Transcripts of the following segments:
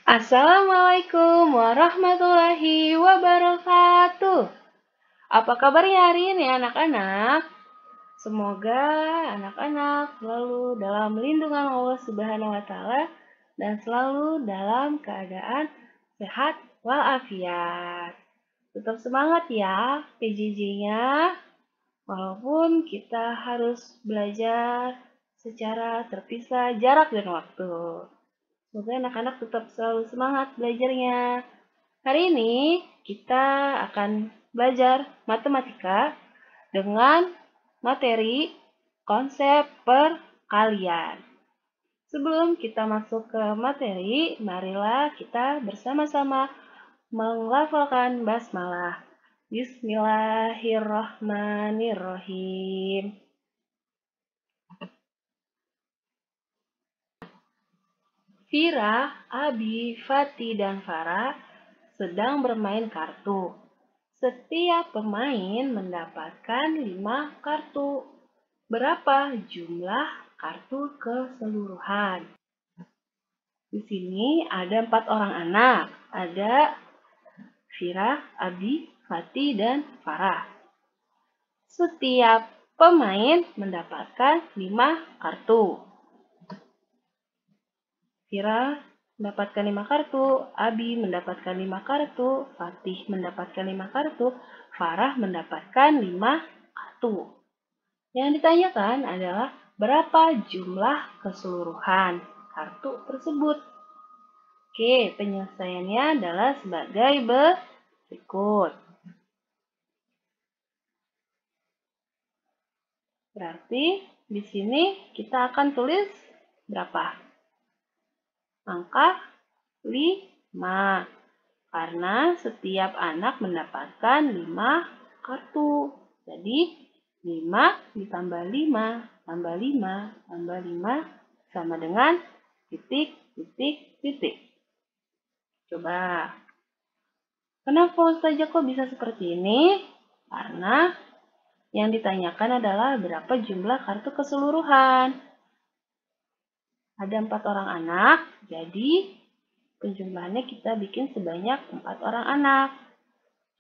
Assalamualaikum warahmatullahi wabarakatuh. Apa kabarnya hari ini anak-anak? Semoga anak-anak selalu dalam lindungan Allah Subhanahu wa taala dan selalu dalam keadaan sehat walafiat. Tetap semangat ya PJJ-nya. Walaupun kita harus belajar secara terpisah jarak dan waktu. Semoga anak-anak tetap selalu semangat belajarnya. Hari ini kita akan belajar matematika dengan materi konsep perkalian. Sebelum kita masuk ke materi, marilah kita bersama-sama menghafalkan basmalah. Bismillahirrahmanirrahim. Vira, Abi, Fatih, dan Farah sedang bermain kartu. Setiap pemain mendapatkan 5 kartu. Berapa jumlah kartu keseluruhan? Di sini ada 4 orang anak. Ada Vira, Abi, Fatih, dan Farah. Setiap pemain mendapatkan 5 kartu. Vira mendapatkan 5 kartu, Abi mendapatkan 5 kartu, Fatih mendapatkan 5 kartu, Farah mendapatkan 5 kartu. Yang ditanyakan adalah berapa jumlah keseluruhan kartu tersebut. Oke, penyelesaiannya adalah sebagai berikut. Berarti di sini kita akan tulis berapa? Angka 5. Karena setiap anak mendapatkan 5 kartu. Jadi 5 ditambah 5 tambah 5 tambah 5 sama dengan titik, titik, titik. Coba. Kenapa Ustaz kok bisa seperti ini? Karena yang ditanyakan adalah berapa jumlah kartu keseluruhan. Ada 4 orang anak, jadi penjumlahannya kita bikin sebanyak 4 orang anak.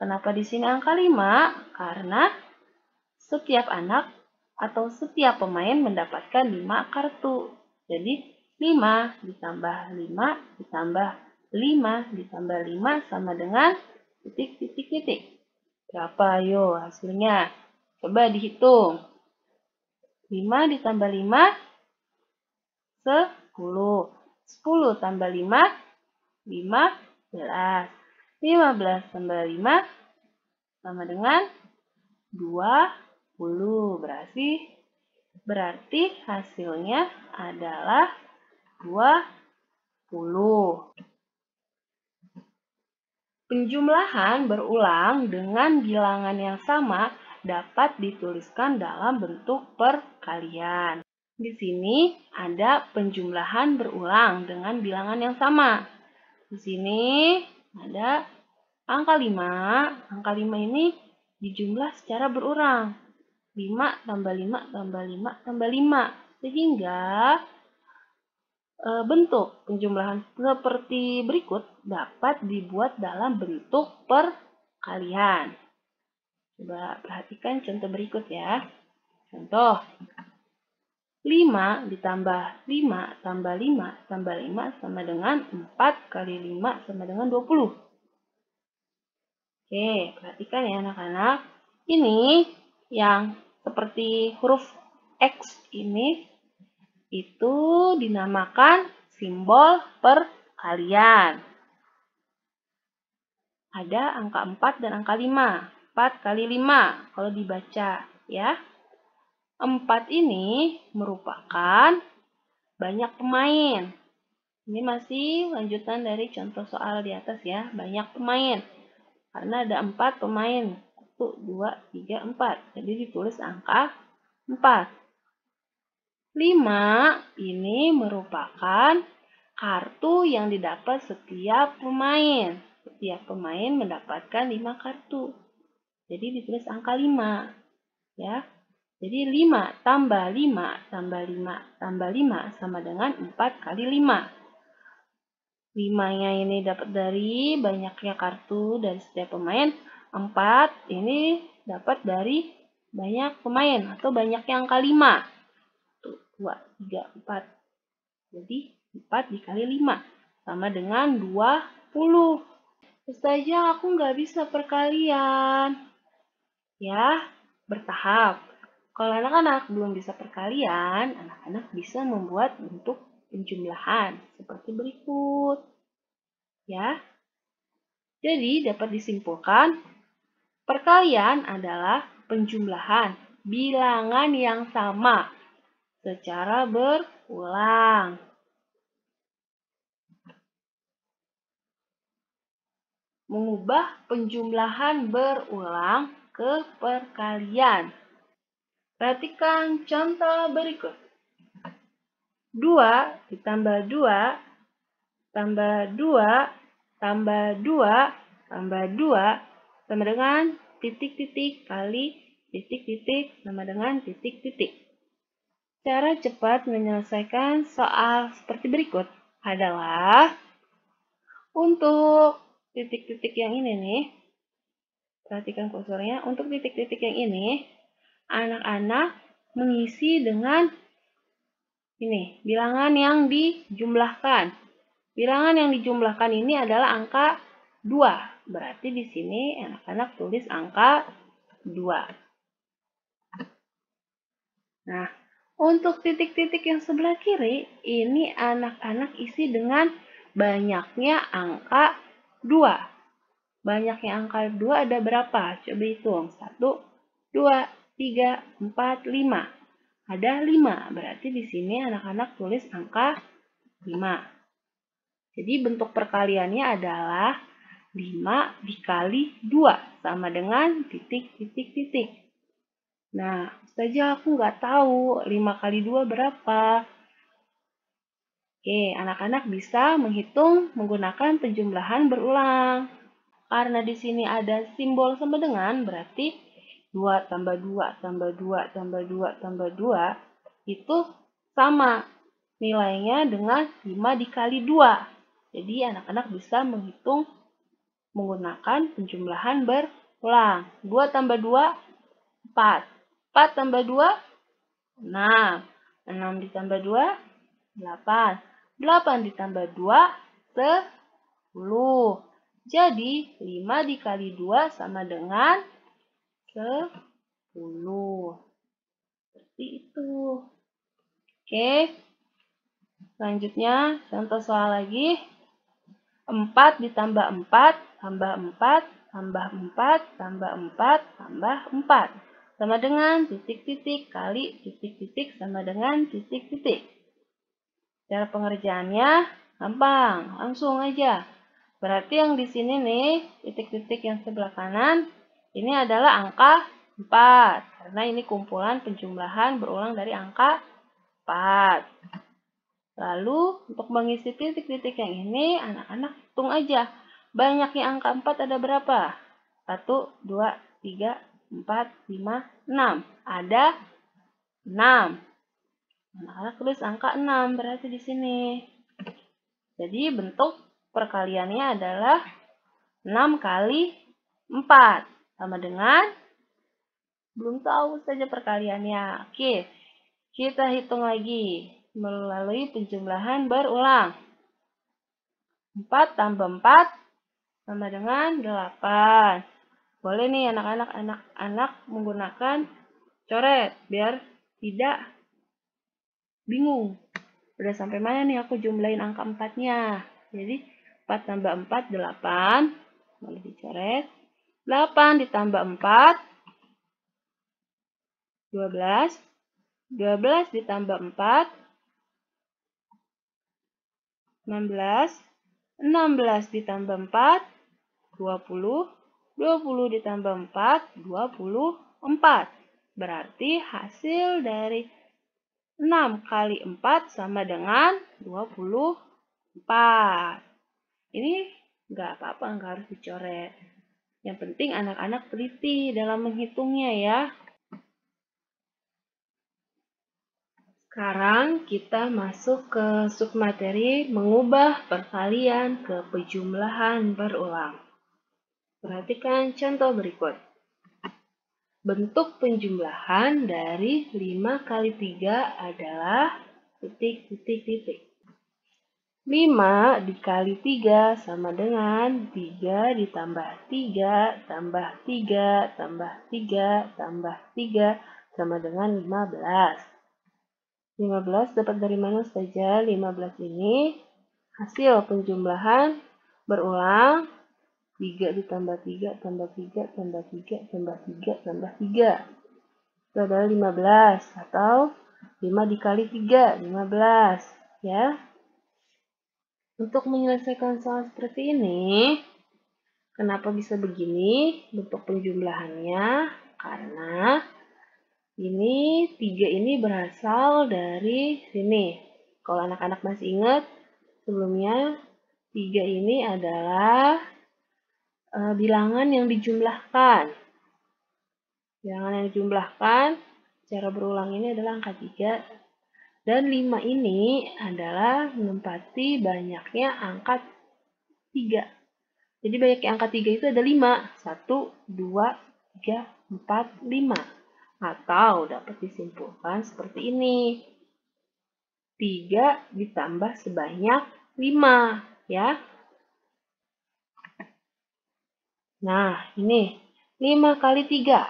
Kenapa di sini angka 5? Karena setiap anak atau setiap pemain mendapatkan 5 kartu. Jadi 5 ditambah 5 ditambah 5 ditambah 5 sama dengan titik, titik, titik. Berapa ayo hasilnya? Coba dihitung. 5 ditambah 5, 10. 10 tambah 5, 15. 15 tambah 5 sama dengan 20. Berarti hasilnya adalah 20. Penjumlahan berulang dengan bilangan yang sama dapat dituliskan dalam bentuk perkalian. Di sini ada penjumlahan berulang dengan bilangan yang sama. Di sini ada angka 5. Angka 5 ini dijumlah secara berurang. 5 tambah 5 tambah 5 tambah 5. Sehingga bentuk penjumlahan seperti berikut dapat dibuat dalam bentuk perkalian. Coba perhatikan contoh berikut ya. Contoh. 5 ditambah 5 tambah 5 tambah 5 sama dengan 4 kali 5 sama dengan 20. Oke, perhatikan ya anak-anak. Ini yang seperti huruf X ini itu dinamakan simbol perkalian. Ada angka 4 dan angka 5. 4 kali 5 kalau dibaca ya. 4 ini merupakan banyak pemain. Ini masih lanjutan dari contoh soal di atas ya. Banyak pemain. Karena ada 4 pemain. 1, 2, 3, 4. Jadi ditulis angka 4. 5 ini merupakan kartu yang didapat setiap pemain. Setiap pemain mendapatkan 5 kartu. Jadi ditulis angka 5. Ya. Jadi 5 tambah 5 tambah 5 tambah 5 sama dengan 4 kali 5. 5-nya ini dapat dari banyaknya kartu dari setiap pemain. 4 ini dapat dari banyak pemain atau banyaknya angka 5. Tuh, 2, 3, 4. Jadi 4 dikali 5 sama dengan 20. Ustazah, aku nggak bisa perkalian. Ya, bertahap. Kalau anak-anak belum bisa perkalian, anak-anak bisa membuat bentuk penjumlahan seperti berikut. Ya, jadi dapat disimpulkan, perkalian adalah penjumlahan bilangan yang sama secara berulang. Mengubah penjumlahan berulang ke perkalian. Perhatikan contoh berikut. 2 ditambah 2 tambah 2 tambah 2 tambah 2 sama dengan titik-titik kali titik-titik sama dengan titik-titik. Cara cepat menyelesaikan soal seperti berikut adalah untuk titik-titik yang ini nih, perhatikan kursornya, untuk titik-titik yang ini, anak-anak mengisi dengan ini, bilangan yang dijumlahkan. Bilangan yang dijumlahkan ini adalah angka 2. Berarti di sini anak-anak tulis angka 2. Nah, untuk titik-titik yang sebelah kiri, ini anak-anak isi dengan banyaknya angka 2. Banyaknya angka 2 ada berapa? Coba hitung. 1, 2, 3, 4, 5. Ada 5. Berarti di sini anak-anak tulis angka 5. Jadi bentuk perkaliannya adalah 5 dikali 2 sama dengan titik-titik-titik. Nah, Ustazah aku nggak tahu 5 kali 2 berapa. Oke, anak-anak bisa menghitung menggunakan penjumlahan berulang. Karena di sini ada simbol sama dengan, berarti 2 tambah 2 tambah 2 tambah 2 tambah 2 itu sama nilainya dengan 5 dikali 2. Jadi anak-anak bisa menghitung menggunakan penjumlahan berulang. 2 tambah 2, 4. 4 tambah 2, 6. 6 ditambah 2, 8. 8 ditambah 2, 10. Jadi 5 dikali 2 sama dengan 10. Seperti itu. Oke. Selanjutnya contoh soal lagi. 4 ditambah 4 tambah 4 tambah 4 tambah 4 tambah 4 sama dengan titik-titik kali titik-titik sama dengan titik-titik. Cara pengerjaannya gampang, langsung aja. Berarti yang di sini nih, titik-titik yang sebelah kanan, ini adalah angka 4. Karena ini kumpulan penjumlahan berulang dari angka 4. Lalu, untuk mengisi titik-titik yang ini, anak-anak hitung aja. Banyaknya angka 4 ada berapa? 1, 2, 3, 4, 5, 6. Ada 6. Anak-anak tulis angka 6 berarti di sini. Jadi bentuk perkaliannya adalah 6 kali 4. Sama dengan, belum tahu saja perkaliannya. Oke, kita hitung lagi melalui penjumlahan berulang. 4 tambah 4 sama dengan 8. Boleh nih anak-anak menggunakan coret biar tidak bingung. Udah sampai mana nih aku jumlahin angka 4-nya. Jadi 4 tambah 4, 8. Boleh dicoret. 8 ditambah 4, 12. 12 ditambah 4, 16. 16 ditambah 4, 20. 20 ditambah 4, 24. Berarti hasil dari 6 kali 4 sama dengan 24. Ini nggak apa-apa, nggak harus dicoret. Yang penting anak-anak teliti dalam menghitungnya ya. Sekarang kita masuk ke submateri mengubah perkalian ke penjumlahan berulang. Perhatikan contoh berikut. Bentuk penjumlahan dari 5 kali 3 adalah titik, titik, titik. 5 dikali 3 sama dengan 3 ditambah 3 tambah 3 tambah 3 tambah 3 sama dengan 15. 15 dapat dari mana saja? 15 ini hasil penjumlahan berulang 3 ditambah 3 tambah 3 tambah 3 tambah 3 tambah 3. Itu adalah 15 atau 5 dikali 3, 15 ya. Untuk menyelesaikan soal seperti ini, kenapa bisa begini bentuk penjumlahannya? Karena ini 3 ini berasal dari sini. Kalau anak-anak masih ingat, sebelumnya 3 ini adalah bilangan yang dijumlahkan. Bilangan yang dijumlahkan, cara berulang ini adalah angka 3. Dan 5 ini adalah menempati banyaknya angka 3. Jadi banyaknya angka 3 itu ada 5. 1, 2, 3, 4, 5. Atau dapat disimpulkan seperti ini. 3 ditambah sebanyak 5, ya. Nah, ini 5 kali 3.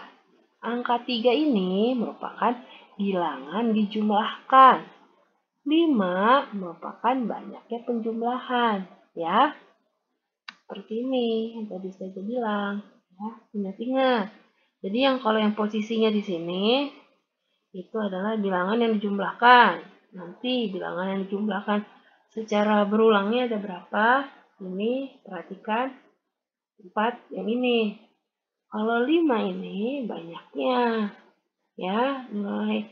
Angka 3 ini merupakan bilangan dijumlahkan. 5 merupakan banyaknya penjumlahan, ya. Seperti ini yang tadi saya bilang, ya. Ingat-ingat. Jadi kalau yang posisinya di sini itu adalah bilangan yang dijumlahkan. Nanti bilangan yang dijumlahkan secara berulangnya ada berapa? Ini perhatikan 4 yang ini. Kalau 5 ini banyaknya. Ya, nilai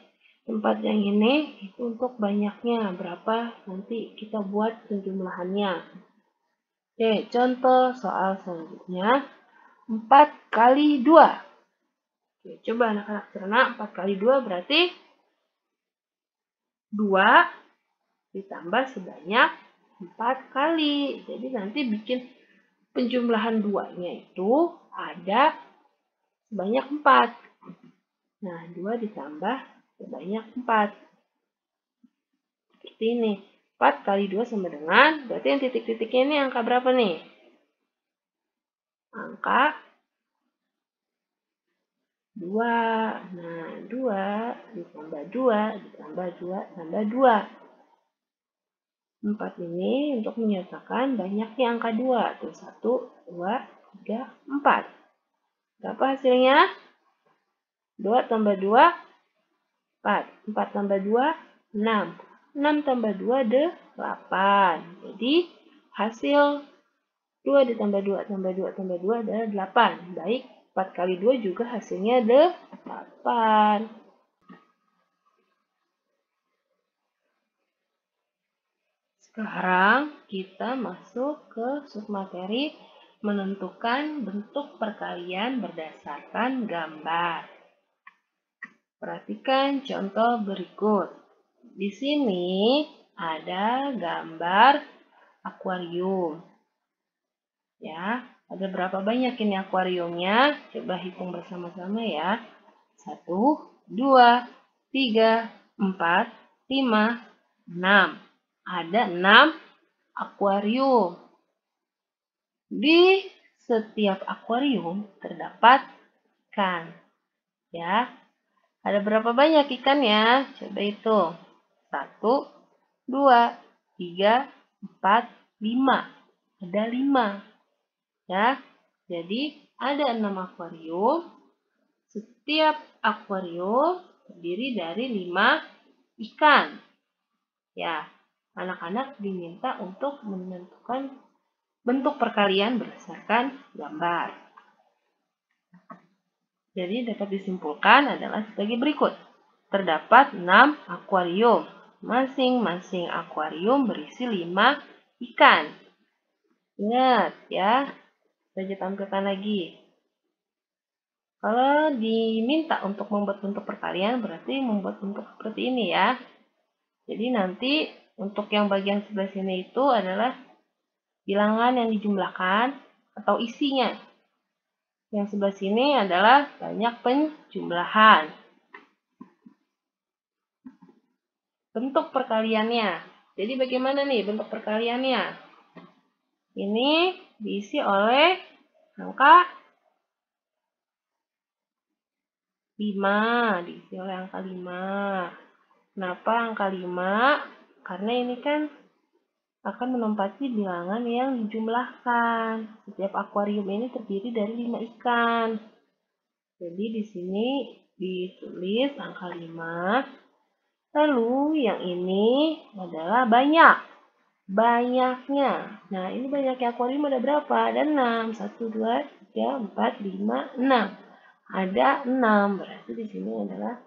4 yang ini itu untuk banyaknya. Berapa? Nanti kita buat penjumlahannya. Oke, contoh soal selanjutnya. 4 kali 2. Oke, coba anak-anak cerna, 4 kali 2 berarti 2 ditambah sebanyak 4 kali. Jadi nanti bikin penjumlahan 2-nya itu ada sebanyak 4. Nah, 2 ditambah sebanyak 4. Seperti ini. 4 kali 2 sama dengan, berarti yang titik-titiknya ini angka berapa nih? Angka 2. Nah, 2 ditambah 2 ditambah 2 tambah 2. 4 ini untuk menyatakan banyaknya angka 2. Tuh, 1, 2, 3, 4. Berapa hasilnya? 2 tambah 2, 4. 4 tambah 2, 6. 6 tambah 2, 8. Jadi, hasil 2 ditambah 2 tambah 2 tambah 2 adalah 8. Baik, 4 kali 2 juga hasilnya 8. Sekarang kita masuk ke submateri menentukan bentuk perkalian berdasarkan gambar. Perhatikan contoh berikut. Di sini ada gambar akuarium. Ya, ada berapa banyak ini akuariumnya? Coba hitung bersama-sama ya. 1, 2, 3, 4, 5, 6. Ada 6 akuarium. Di setiap akuarium terdapat ikan. Ya, ada berapa banyak ikannya? Coba hitung. 1, 2, 3, 4, 5. Ada 5. Ya, jadi ada 6 akuarium. Setiap akuarium terdiri dari 5 ikan. Ya, anak-anak diminta untuk menentukan bentuk perkalian berdasarkan gambar. Jadi dapat disimpulkan adalah sebagai berikut. Terdapat 6 akuarium. Masing-masing akuarium berisi 5 ikan. Ingat ya, saya tampilkan lagi. Kalau diminta untuk membuat bentuk perkalian, berarti membuat bentuk seperti ini ya. Jadi nanti untuk yang bagian sebelah sini itu adalah bilangan yang dijumlahkan atau isinya. Yang sebelah sini adalah banyak penjumlahan. Bentuk perkaliannya. Jadi bagaimana nih bentuk perkaliannya? Ini diisi oleh angka 5. Diisi oleh angka 5. Kenapa angka 5? Karena ini kan akan menempati bilangan yang dijumlahkan. Setiap akuarium ini terdiri dari 5 ikan. Jadi di sini ditulis angka 5. Lalu yang ini adalah banyak. Banyaknya. Nah, ini banyaknya akuarium ada berapa? Ada 6. 1, 2, 3, 4, 5, 6. Ada 6. Berarti di sini adalah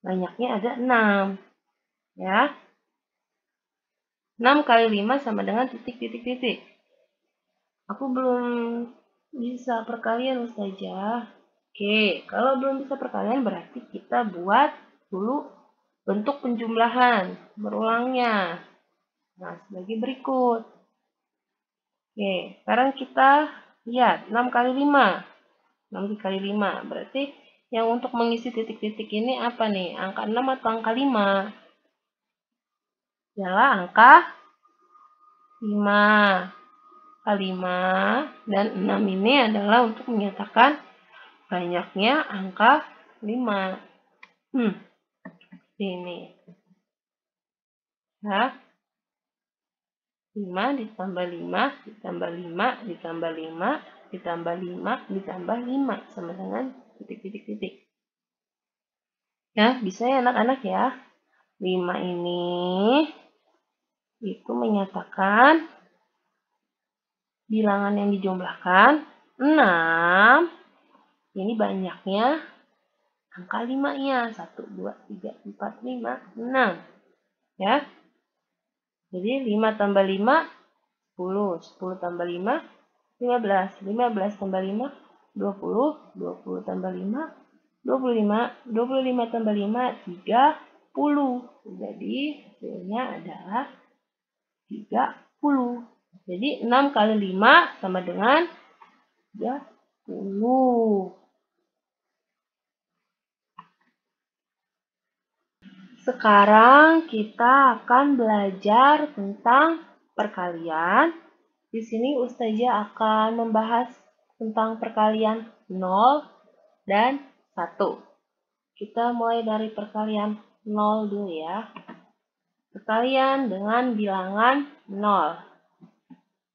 banyaknya ada 6. Ya. 6 kali 5 sama dengan titik, titik, titik. Aku belum bisa perkalian, Ustazah. Oke, kalau belum bisa perkalian berarti kita buat dulu bentuk penjumlahan berulangnya. Nah, sebagai berikut. Oke, sekarang kita lihat 6 kali 5. 6 kali 5. Berarti yang untuk mengisi titik-titik ini apa nih? Angka 6 atau angka 5? Adalah angka 5. Angka 5 dan 6 ini adalah untuk menyatakan banyaknya angka 5. Ini. Ya. 5 ditambah 5 ditambah 5 ditambah 5 ditambah 5 ditambah 5 sama dengan titik-titik-titik. Ya, bisa ya anak-anak ya. 5 ini itu menyatakan bilangan yang dijumlahkan 6. Ini banyaknya angka 5-nya. 1, 2, 3, 4, 5, 6. Ya. Jadi 5 tambah 5, 10. 10 tambah 5, 15. 15 tambah 5, 20. 20 tambah 5, 25. 25 tambah 5, 30. Jadi hasilnya adalah 30. Jadi 6 kali 5 sama dengan 30. Sekarang kita akan belajar tentang perkalian. Di sini Ustazah akan membahas tentang perkalian 0 dan 1. Kita mulai dari perkalian 0 dulu ya. Perkalian dengan bilangan 0.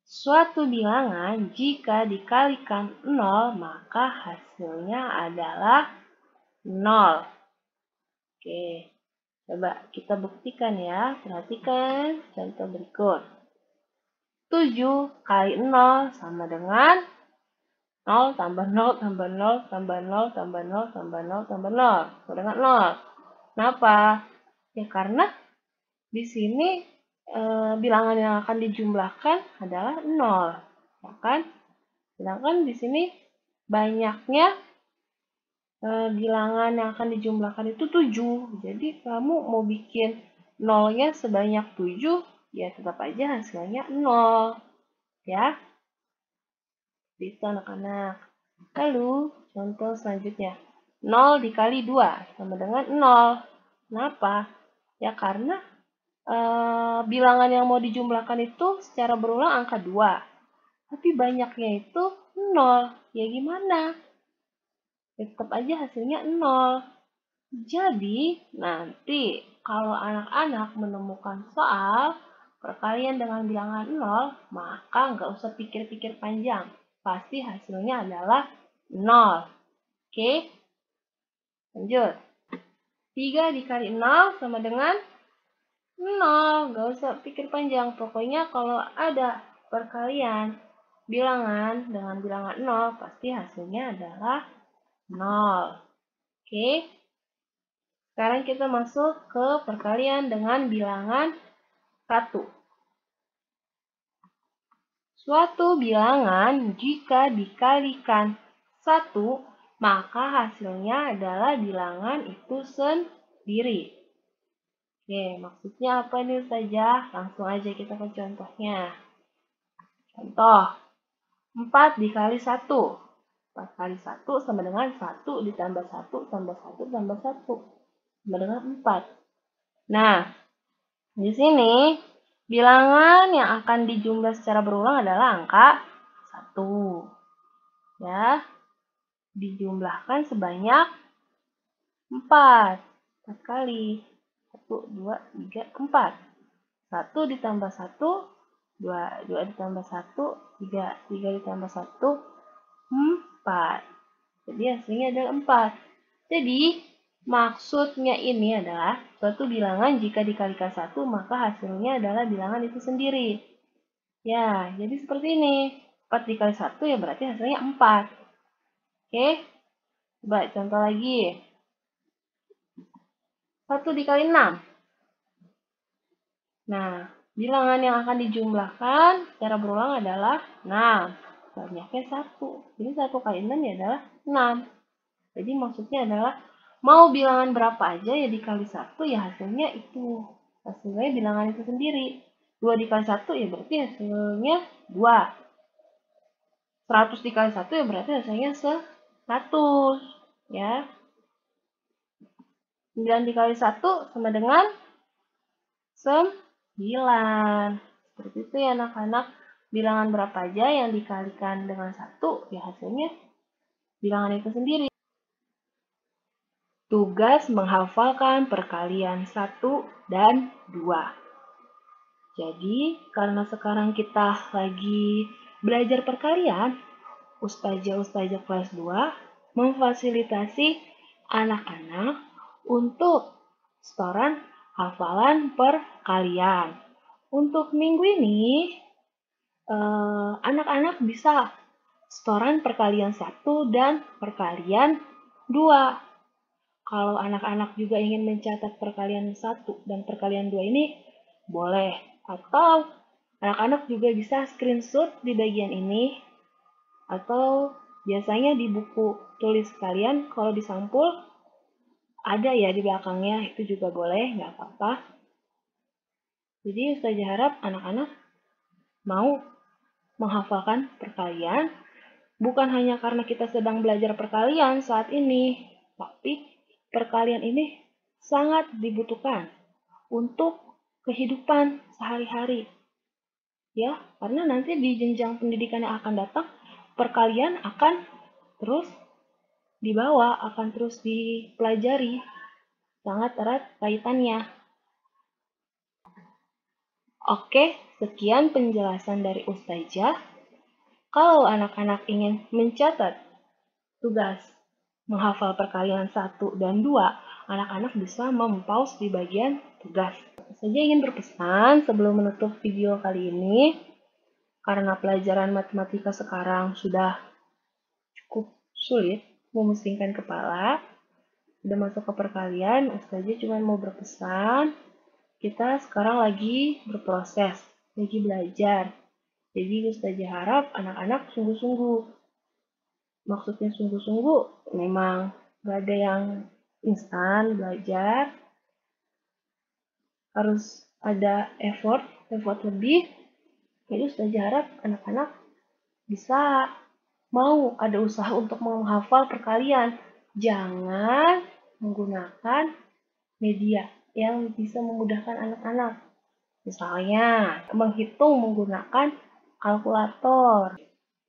Suatu bilangan jika dikalikan 0 maka hasilnya adalah 0. Oke. Coba kita buktikan ya. Perhatikan contoh berikut. 7 kali 0 sama dengan 0 tambah 0 tambah 0 tambah 0 tambah 0 tambah 0 tambah 0. Sama dengan 0. Kenapa? Ya karena di sini bilangan yang akan dijumlahkan adalah 0. Ya kan? Sedangkan di sini banyaknya bilangan yang akan dijumlahkan itu 7. Jadi kamu mau bikin 0-nya sebanyak 7, ya tetap aja hasilnya 0. Ya. Itu anak-anak. Lalu contoh selanjutnya. 0 dikali 2 sama dengan 0. Kenapa? Ya karena bilangan yang mau dijumlahkan itu secara berulang angka 2. Tapi banyaknya itu 0. Ya gimana? Tetap aja hasilnya 0. Jadi, nanti kalau anak-anak menemukan soal perkalian dengan bilangan 0, maka nggak usah pikir-pikir panjang. Pasti hasilnya adalah 0. Oke? Lanjut. 3 dikali 0 sama dengan 0. Nggak usah pikir panjang. Pokoknya kalau ada perkalian bilangan dengan bilangan 0, pasti hasilnya adalah 0. Oke? Sekarang kita masuk ke perkalian dengan bilangan 1. Suatu bilangan jika dikalikan 1, maka hasilnya adalah bilangan itu sendiri. Oke, maksudnya apa nih Ustazah? Langsung aja kita ke contohnya. Contoh, 4 dikali 1. 4 kali 1 sama dengan 1 ditambah 1 tambah 1 tambah 1. Sama dengan 4. Nah, di sini bilangan yang akan dijumlah secara berulang adalah angka 1. Ya, dijumlahkan sebanyak 4. 4 kali. 1, 2, 3, 4. 1 ditambah 1, 2. 2 ditambah 1, 3. 3 ditambah 1, 4. Jadi hasilnya adalah 4. Jadi, maksudnya ini adalah suatu bilangan jika dikalikan 1, maka hasilnya adalah bilangan itu sendiri. Ya, jadi seperti ini. 4 dikali 1 ya berarti hasilnya 4. Oke, coba contoh lagi. 1 dikali 6. Nah, bilangan yang akan dijumlahkan secara berulang adalah 6. Banyaknya 1. Jadi 1 kali 6 ya adalah 6. Jadi maksudnya adalah mau bilangan berapa aja ya dikali 1 ya hasilnya itu. Hasilnya bilangan itu sendiri. 2 dikali 1 ya berarti hasilnya 2. 100 dikali 1 ya berarti hasilnya 100. Ya. 9 dikali 1 sama dengan 9. Seperti itu ya anak-anak. Bilangan berapa aja yang dikalikan dengan 1 ya hasilnya bilangan itu sendiri. Tugas menghafalkan perkalian 1 dan 2. Jadi, karena sekarang kita lagi belajar perkalian, Ustazah kelas 2 memfasilitasi anak-anak untuk setoran hafalan perkalian. Untuk minggu ini, anak-anak bisa setoran perkalian 1 dan perkalian 2. Kalau anak-anak juga ingin mencatat perkalian 1 dan perkalian 2 ini, boleh. Atau anak-anak juga bisa screenshot di bagian ini. Atau biasanya di buku tulis kalian, kalau di sampul, ada ya di belakangnya, itu juga boleh, nggak apa-apa. Jadi Ustazah harap anak-anak mau menghafalkan perkalian, bukan hanya karena kita sedang belajar perkalian saat ini, tapi perkalian ini sangat dibutuhkan untuk kehidupan sehari-hari. Ya, karena nanti di jenjang pendidikan yang akan datang, perkalian akan terus dibawa, akan terus dipelajari. Sangat erat kaitannya. Oke, sekian penjelasan dari Ustazah. Kalau anak-anak ingin mencatat tugas menghafal perkalian 1 dan 2, anak-anak bisa mempause di bagian tugas. Saya ingin berpesan sebelum menutup video kali ini, karena pelajaran matematika sekarang sudah cukup sulit memusingkan kepala, sudah masuk ke perkalian, Ustazah cuma mau berpesan, kita sekarang lagi berproses, lagi belajar. Jadi Ustazah harap anak-anak sungguh-sungguh. Maksudnya sungguh-sungguh memang gak ada yang instan belajar, harus ada effort lebih. Jadi Ustazah harap anak-anak bisa mau ada usaha untuk menghafal perkalian. Jangan menggunakan media yang bisa memudahkan anak-anak. Misalnya, menghitung menggunakan kalkulator.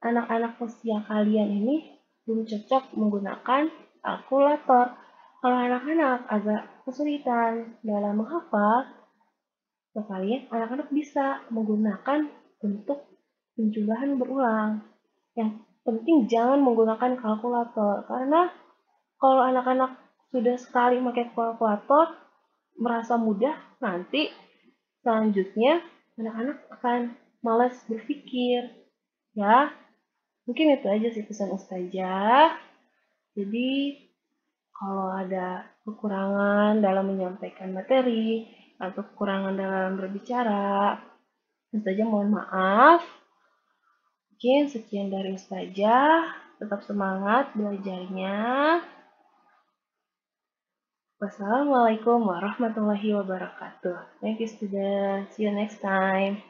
Anak-anak usia kalian ini belum cocok menggunakan kalkulator. Kalau anak-anak agak kesulitan dalam menghafal, kalian anak-anak bisa menggunakan bentuk penjumlahan berulang. Yang penting jangan menggunakan kalkulator, karena kalau anak-anak sudah sekali pakai kalkulator, merasa mudah, nanti selanjutnya anak-anak akan malas berpikir. Ya, mungkin itu aja sih pesan Ustazah. Jadi, kalau ada kekurangan dalam menyampaikan materi atau kekurangan dalam berbicara, Ustazah mohon maaf. Mungkin sekian dari Ustazah. Tetap semangat belajarnya. Wassalamualaikum warahmatullahi wabarakatuh. Thank you, students. See you next time.